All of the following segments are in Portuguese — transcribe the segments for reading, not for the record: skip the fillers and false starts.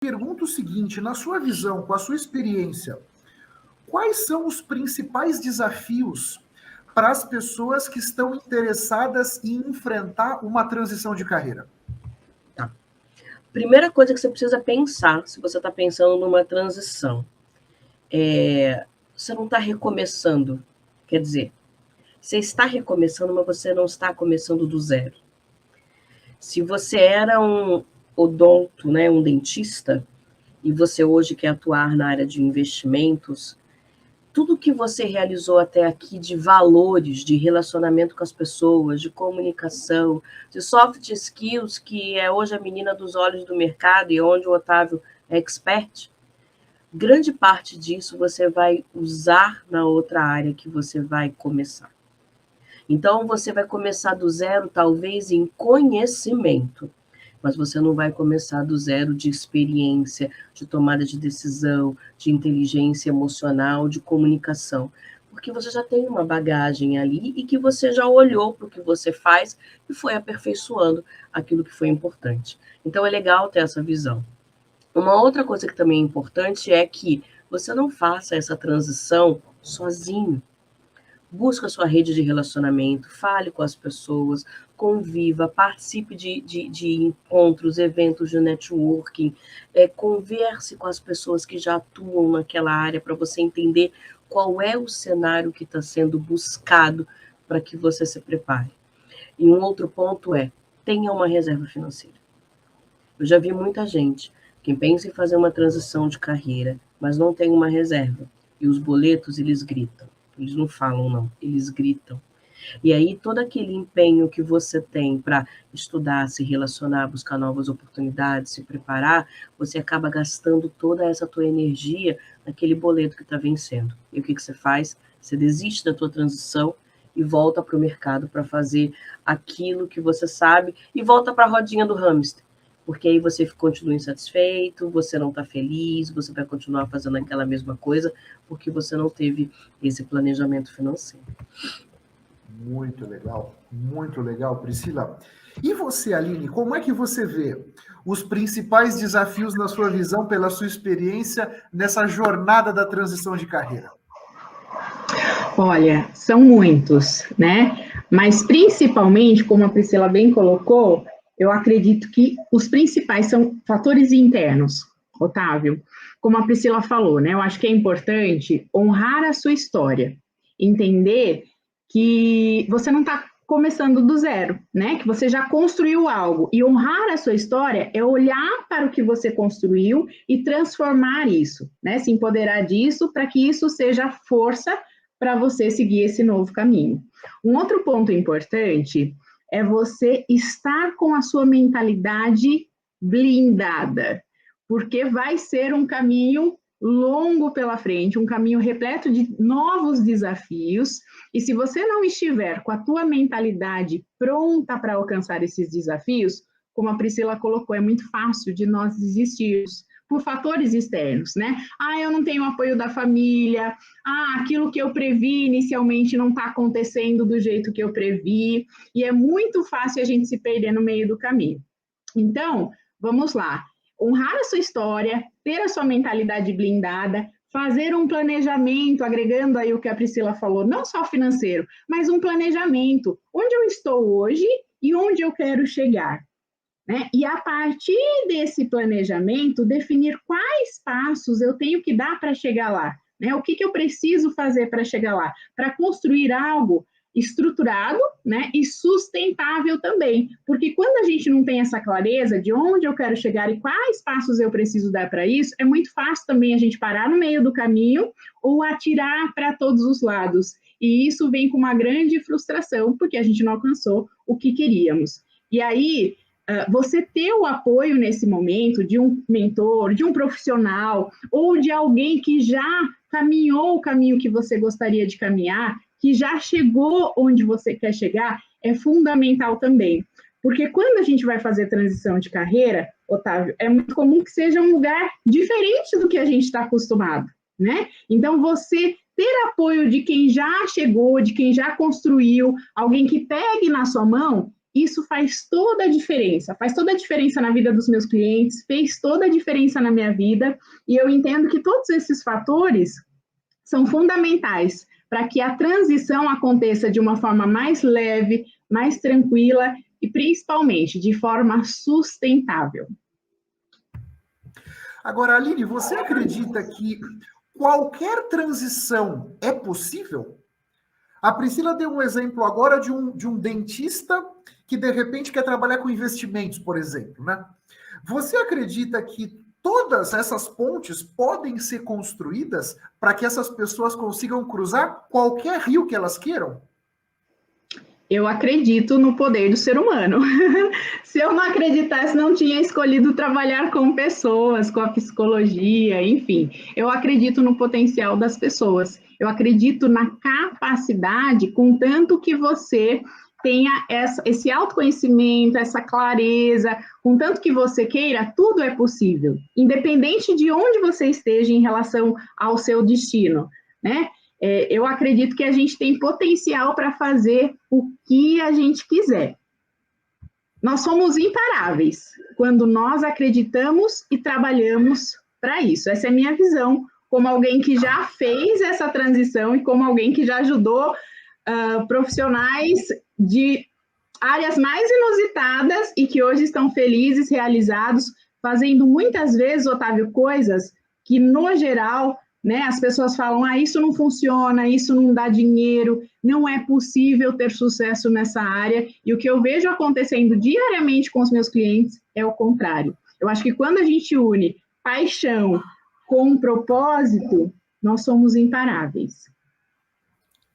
pergunto o seguinte, na sua visão, com a sua experiência, quais são os principais desafios para as pessoas que estão interessadas em enfrentar uma transição de carreira? Tá. Primeira coisa que você precisa pensar, se você está pensando numa transição, você não está recomeçando. Quer dizer, você está recomeçando, mas você não está começando do zero. Se você era um odonto, né, um dentista, e você hoje quer atuar na área de investimentos, tudo que você realizou até aqui de valores, de relacionamento com as pessoas, de comunicação, de soft skills, que é hoje a menina dos olhos do mercado e onde o Otávio é expert, grande parte disso você vai usar na outra área que você vai começar. Então, você vai começar do zero, talvez, em conhecimento, mas você não vai começar do zero de experiência, de tomada de decisão, de inteligência emocional, de comunicação, porque você já tem uma bagagem ali e que você já olhou para o que você faz e foi aperfeiçoando aquilo que foi importante. Então, é legal ter essa visão. Uma outra coisa que também é importante é que você não faça essa transição sozinho. Busca a sua rede de relacionamento, fale com as pessoas, conviva, participe de encontros, eventos de networking, converse com as pessoas que já atuam naquela área para você entender qual é o cenário que está sendo buscado para que você se prepare. E um outro ponto é, tenha uma reserva financeira. Eu já vi muita gente que pensa em fazer uma transição de carreira, mas não tem uma reserva. E os boletos, eles gritam. Eles não falam, não. Eles gritam. E aí, todo aquele empenho que você tem para estudar, se relacionar, buscar novas oportunidades, se preparar, você acaba gastando toda essa tua energia naquele boleto que está vencendo. E o que você faz? Você desiste da tua transição e volta para o mercado para fazer aquilo que você sabe e volta para a rodinha do hamster. Porque aí você continua insatisfeito, você não está feliz, você vai continuar fazendo aquela mesma coisa, porque você não teve esse planejamento financeiro. Muito legal, Priscila. E você, Aline, como é que você vê os principais desafios na sua visão, pela sua experiência, nessa jornada da transição de carreira? Olha, são muitos, né? Mas principalmente, como a Priscila bem colocou, eu acredito que os principais são fatores internos, Otávio. Como a Priscila falou, né? Eu acho que é importante honrar a sua história, entender que você não está começando do zero, né? Que você já construiu algo. E honrar a sua história é olhar para o que você construiu e transformar isso, né? Se empoderar disso para que isso seja força para você seguir esse novo caminho. Um outro ponto importante é você estar com a sua mentalidade blindada, porque vai ser um caminho longo pela frente, um caminho repleto de novos desafios, e se você não estiver com a tua mentalidade pronta para alcançar esses desafios, como a Priscila colocou, é muito fácil de nós desistirmos por fatores externos, né? Eu não tenho apoio da família, aquilo que eu previ inicialmente não está acontecendo do jeito que eu previ, e é muito fácil a gente se perder no meio do caminho. Então, vamos lá, honrar a sua história, ter a sua mentalidade blindada, fazer um planejamento, agregando aí o que a Priscila falou, não só financeiro, mas um planejamento, onde eu estou hoje e onde eu quero chegar. Né? E a partir desse planejamento, definir quais passos eu tenho que dar para chegar lá. Né? O que eu preciso fazer para chegar lá? Para construir algo estruturado, né? E sustentável também. Porque quando a gente não tem essa clareza de onde eu quero chegar e quais passos eu preciso dar para isso, é muito fácil também a gente parar no meio do caminho ou atirar para todos os lados. E isso vem com uma grande frustração, porque a gente não alcançou o que queríamos. E aí, você ter o apoio nesse momento de um mentor, de um profissional, ou de alguém que já caminhou o caminho que você gostaria de caminhar, que já chegou onde você quer chegar, é fundamental também. Porque quando a gente vai fazer transição de carreira, Otávio, é muito comum que seja um lugar diferente do que a gente está acostumado, né? Então, você ter apoio de quem já chegou, de quem já construiu, alguém que pegue na sua mão, isso faz toda a diferença na vida dos meus clientes, fez toda a diferença na minha vida, e eu entendo que todos esses fatores são fundamentais para que a transição aconteça de uma forma mais leve, mais tranquila e, principalmente, de forma sustentável. Agora, Aline, você acredita que qualquer transição é possível? A Priscila deu um exemplo agora de um dentista que, de repente, quer trabalhar com investimentos, por exemplo, né? Você acredita que todas essas pontes podem ser construídas para que essas pessoas consigam cruzar qualquer rio que elas queiram? Eu acredito no poder do ser humano. Se eu não acreditasse, não tinha escolhido trabalhar com pessoas, com a psicologia, enfim. Eu acredito no potencial das pessoas. Eu acredito na capacidade, contanto que você tenha esse autoconhecimento, essa clareza, contanto que você queira, tudo é possível, independente de onde você esteja em relação ao seu destino, né? Eu acredito que a gente tem potencial para fazer o que a gente quiser. Nós somos imparáveis quando nós acreditamos e trabalhamos para isso. Essa é a minha visão, como alguém que já fez essa transição e como alguém que já ajudou profissionais de áreas mais inusitadas e que hoje estão felizes, realizados, fazendo muitas vezes, Otávio, coisas que, no geral, né, as pessoas falam, isso não funciona, isso não dá dinheiro, não é possível ter sucesso nessa área, e o que eu vejo acontecendo diariamente com os meus clientes é o contrário. Eu acho que quando a gente une paixão com propósito, nós somos imparáveis.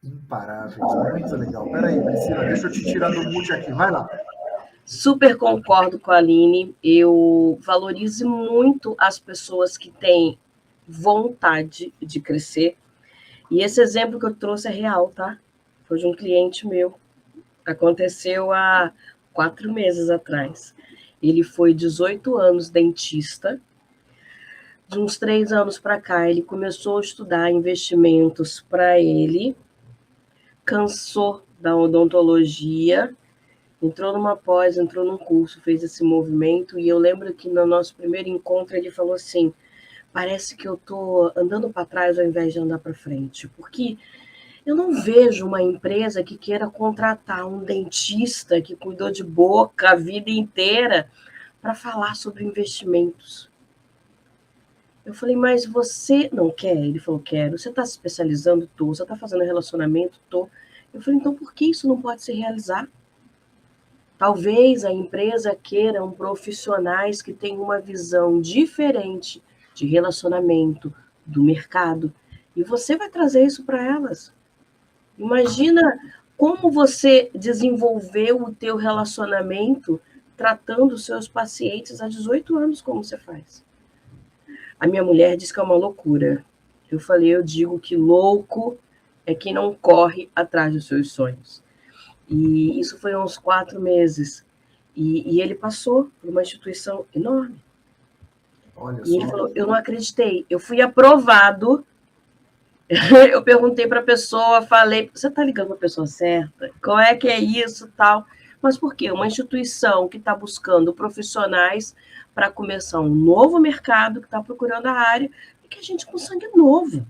Imparáveis, muito legal. Peraí, Priscila, deixa eu te tirar do mute aqui, vai lá. Super concordo com a Aline, eu valorizo muito as pessoas que têm vontade de crescer, e esse exemplo que eu trouxe é real, tá? Foi de um cliente meu, aconteceu há 4 meses atrás. Ele foi 18 anos dentista, de uns 3 anos para cá, ele começou a estudar investimentos para ele, cansou da odontologia, entrou numa pós, entrou num curso, fez esse movimento, e eu lembro que no nosso primeiro encontro ele falou assim, parece que eu estou andando para trás ao invés de andar para frente, porque eu não vejo uma empresa que queira contratar um dentista que cuidou de boca a vida inteira para falar sobre investimentos. Eu falei, mas você não quer? Ele falou, quero. Você está se especializando? Tô. Você está fazendo relacionamento? Tô. Eu falei, então por que isso não pode se realizar? Talvez a empresa queira profissionais que tenham uma visão diferente de relacionamento, do mercado, e você vai trazer isso para elas. Imagina como você desenvolveu o teu relacionamento tratando os seus pacientes há 18 anos, como você faz. A minha mulher diz que é uma loucura. Eu falei, eu digo que louco é quem não corre atrás dos seus sonhos. E isso foi há uns 4 meses. E ele passou por uma instituição enorme. Olha e ele só. falou, eu não acreditei. Eu fui aprovado. Eu perguntei para a pessoa, falei, você está ligando para a pessoa certa? Qual é que é isso, tal? Mas por quê? Uma instituição que está buscando profissionais para começar um novo mercado, que está procurando a área, e que a gente com sangue novo.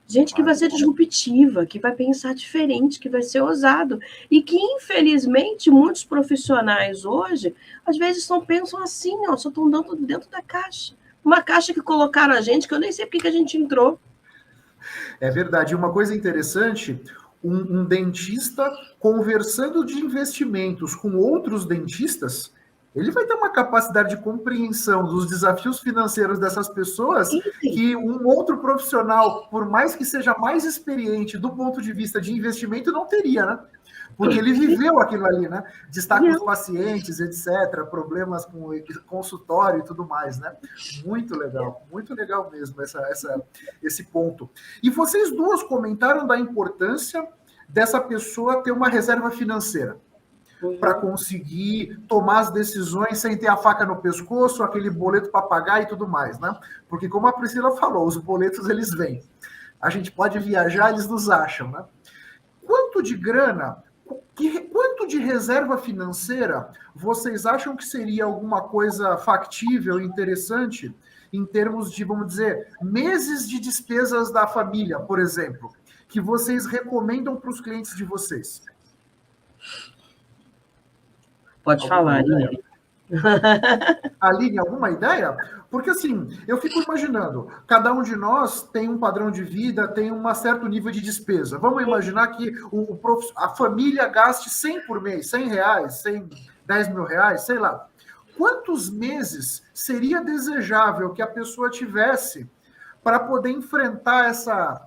Gente que vai ser disruptiva, que vai pensar diferente, que vai ser ousado. E que, infelizmente, muitos profissionais hoje, às vezes só pensam assim, ó, só estão dentro da caixa. Uma caixa que colocaram a gente, que eu nem sei porque que a gente entrou. É verdade. Uma coisa interessante, um dentista conversando de investimentos com outros dentistas, ele vai ter uma capacidade de compreensão dos desafios financeiros dessas pessoas que um outro profissional, por mais que seja mais experiente do ponto de vista de investimento, não teria, né? Porque ele viveu aquilo ali, né? De estar com os pacientes, etc., problemas com consultório e tudo mais, né? Muito legal mesmo esse ponto. E vocês duas comentaram da importância dessa pessoa ter uma reserva financeira para conseguir tomar as decisões sem ter a faca no pescoço, aquele boleto para pagar e tudo mais, né? Porque como a Priscila falou, os boletos eles vêm. A gente pode viajar, eles nos acham, né? Quanto de de reserva financeira, vocês acham que seria alguma coisa factível, interessante, em termos de, vamos dizer, meses de despesas da família, por exemplo, que vocês recomendam para os clientes de vocês? Pode falar, Aline. Aline, alguma ideia? Porque assim, eu fico imaginando, cada um de nós tem um padrão de vida, tem um certo nível de despesa. Vamos imaginar que a família gaste 100 por mês, 100 reais, 100, 10 mil reais, sei lá. Quantos meses seria desejável que a pessoa tivesse para poder enfrentar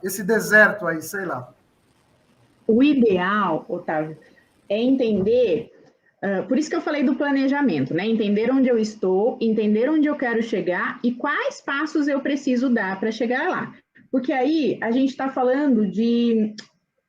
esse deserto aí, sei lá? O ideal, Otávio, é entender... por isso que eu falei do planejamento, né? Entender onde eu estou, entender onde eu quero chegar e quais passos eu preciso dar para chegar lá. Porque aí a gente está falando de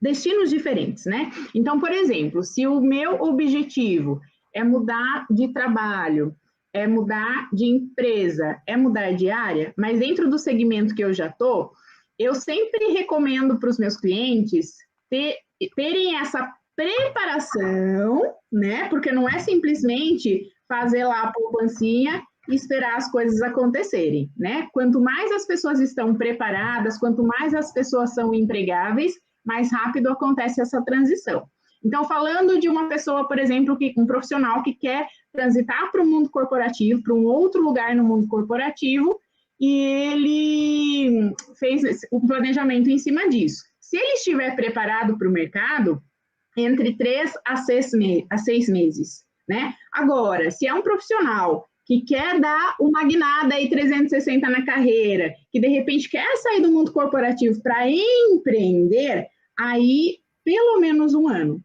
destinos diferentes, né? Então, por exemplo, se o meu objetivo é mudar de trabalho, é mudar de empresa, é mudar de área, mas dentro do segmento que eu já estou, eu sempre recomendo para os meus clientes terem essa preparação, né? Porque não é simplesmente fazer lá a poupancinha e esperar as coisas acontecerem, né? Quanto mais as pessoas estão preparadas, quanto mais as pessoas são empregáveis, mais rápido acontece essa transição. Então, falando de uma pessoa, por exemplo, um profissional que quer transitar para o mundo corporativo, para um outro lugar no mundo corporativo, e ele fez o planejamento em cima disso. Se ele estiver preparado para o mercado, entre 3 a 6 meses, né? Agora, se é um profissional que quer dar uma guinada aí 360 na carreira, que de repente quer sair do mundo corporativo para empreender, aí pelo menos um ano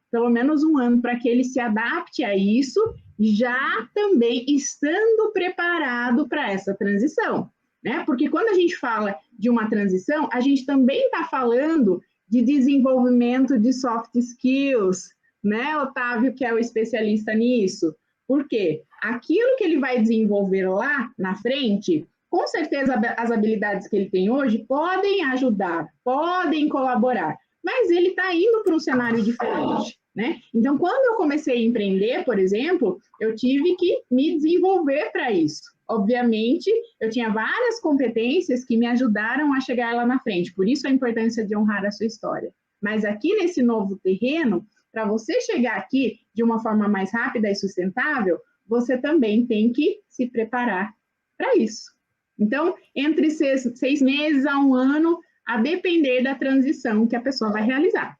para que ele se adapte a isso, já também estando preparado para essa transição, né? Porque quando a gente fala de uma transição, a gente também está falando de desenvolvimento de soft skills, né, Otávio, que é o especialista nisso? Por quê? Aquilo que ele vai desenvolver lá na frente, com certeza as habilidades que ele tem hoje podem ajudar, podem colaborar, mas ele está indo para um cenário diferente, né? Então, quando eu comecei a empreender, por exemplo, eu tive que me desenvolver para isso. Obviamente, eu tinha várias competências que me ajudaram a chegar lá na frente, por isso a importância de honrar a sua história. Mas aqui nesse novo terreno, para você chegar aqui de uma forma mais rápida e sustentável, você também tem que se preparar para isso. Então, entre 6 meses a 1 ano, a depender da transição que a pessoa vai realizar.